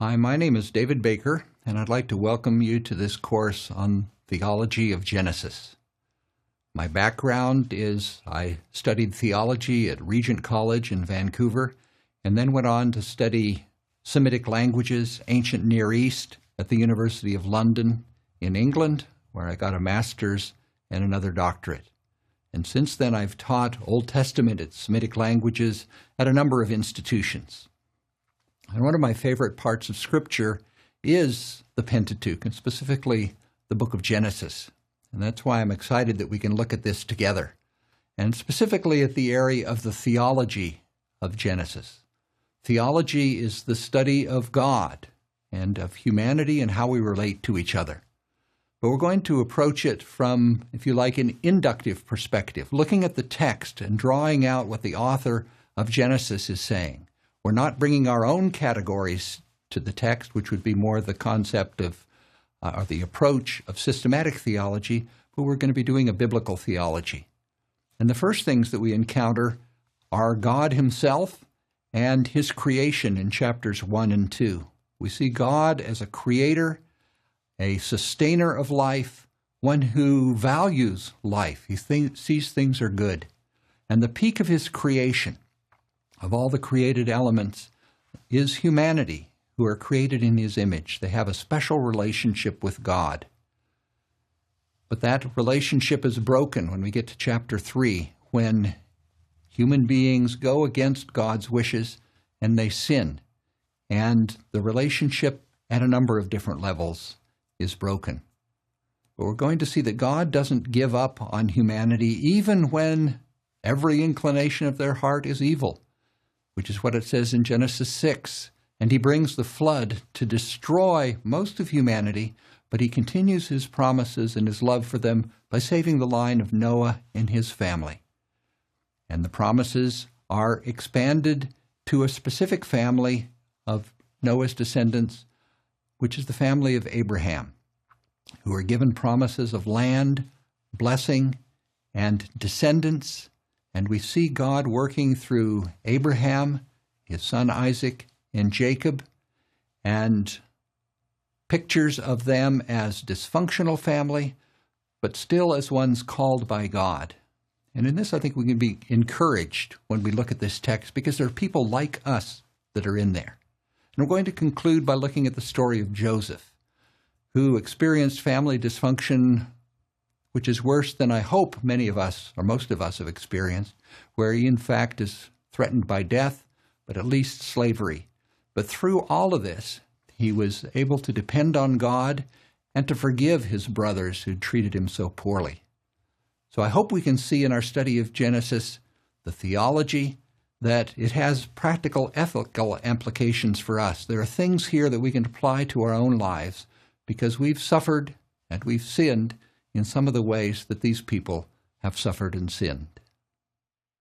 Hi, my name is David Baker, and I'd like to welcome you to this course on Theology of Genesis. My background is I studied theology at Regent College in Vancouver, and then went on to study Semitic languages, ancient Near East, at the University of London in England, where I got a master's and another doctorate. And since then, I've taught Old Testament and Semitic languages at a number of institutions. And one of my favorite parts of Scripture is the Pentateuch, and specifically the book of Genesis. And that's why I'm excited that we can look at this together, and specifically at the area of the theology of Genesis. Theology is the study of God and of humanity and how we relate to each other. But we're going to approach it from, if you like, an inductive perspective, looking at the text and drawing out what the author of Genesis is saying. We're not bringing our own categories to the text, which would be more the concept of, or the approach of systematic theology, but we're going to be doing a biblical theology. And the first things that we encounter are God himself and his creation in chapters 1 and 2. We see God as a creator, a sustainer of life, one who values life. He sees things are good. And the peak of his creation, of all the created elements, is humanity, who are created in his image. They have a special relationship with God. But that relationship is broken when we get to chapter 3, when human beings go against God's wishes and they sin. And the relationship at a number of different levels is broken. But we're going to see that God doesn't give up on humanity even when every inclination of their heart is evil, which is what it says in Genesis 6. And he brings the flood to destroy most of humanity, but he continues his promises and his love for them by saving the line of Noah and his family. And the promises are expanded to a specific family of Noah's descendants, which is the family of Abraham, who are given promises of land, blessing, and descendants. And we see God working through Abraham, his son Isaac, and Jacob, and pictures of them as dysfunctional family, but still as ones called by God. And in this, I think we can be encouraged when we look at this text, because there are people like us that are in there. And we're going to conclude by looking at the story of Joseph, who experienced family dysfunction, which is worse than I hope many of us, or most of us, have experienced, where he in fact is threatened by death, but at least slavery. But through all of this, he was able to depend on God and to forgive his brothers who treated him so poorly. So I hope we can see in our study of Genesis the theology, that it has practical ethical implications for us. There are things here that we can apply to our own lives because we've suffered and we've sinned in some of the ways that these people have suffered and sinned.